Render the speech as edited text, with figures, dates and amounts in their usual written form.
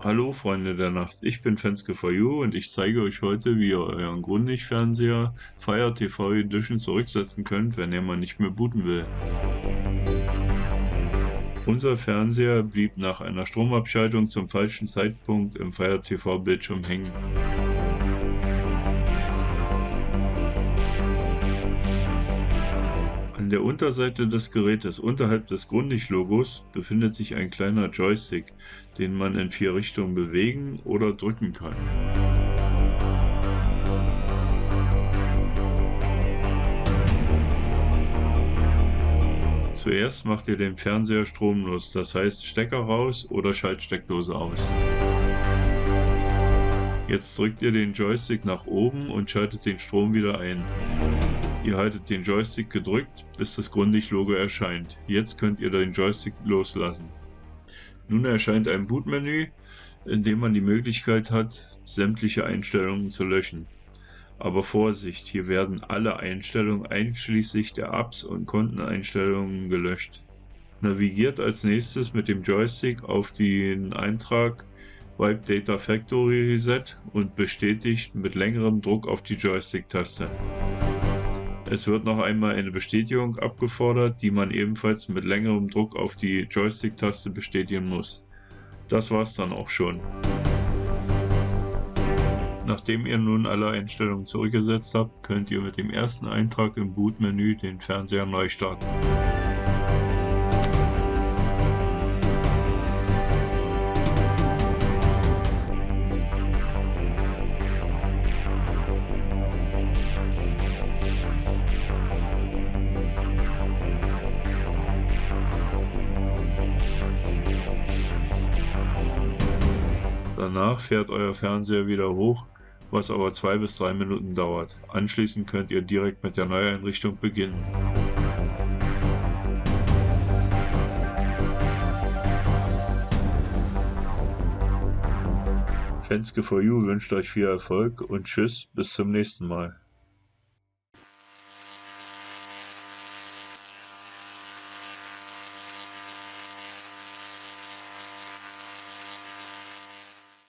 Hallo Freunde der Nacht, ich bin Fenske4u und ich zeige euch heute, wie ihr euren Grundig-Fernseher Fire TV Edition zurücksetzen könnt, wenn er mal nicht mehr booten will. Unser Fernseher blieb nach einer Stromabschaltung zum falschen Zeitpunkt im Fire TV Bildschirm hängen. An der Unterseite des Gerätes unterhalb des Grundig-Logos befindet sich ein kleiner Joystick, den man in 4 Richtungen bewegen oder drücken kann. Zuerst macht ihr den Fernseher stromlos, das heißt Stecker raus oder Schaltsteckdose aus. Jetzt drückt ihr den Joystick nach oben und schaltet den Strom wieder ein. Ihr haltet den Joystick gedrückt, bis das Grundig-Logo erscheint. Jetzt könnt ihr den Joystick loslassen. Nun erscheint ein Bootmenü, in dem man die Möglichkeit hat, sämtliche Einstellungen zu löschen. Aber Vorsicht, hier werden alle Einstellungen einschließlich der Apps und Konteneinstellungen gelöscht. Navigiert als nächstes mit dem Joystick auf den Eintrag Wipe Data Factory Reset und bestätigt mit längerem Druck auf die Joystick-Taste. Es wird noch einmal eine Bestätigung abgefordert, die man ebenfalls mit längerem Druck auf die Joystick-Taste bestätigen muss. Das war's dann auch schon. Nachdem ihr nun alle Einstellungen zurückgesetzt habt, könnt ihr mit dem ersten Eintrag im Bootmenü den Fernseher neu starten. Danach fährt euer Fernseher wieder hoch, was aber 2 bis 3 Minuten dauert. Anschließend könnt ihr direkt mit der Neueinrichtung beginnen. Fenske4u wünscht euch viel Erfolg und tschüss, bis zum nächsten Mal.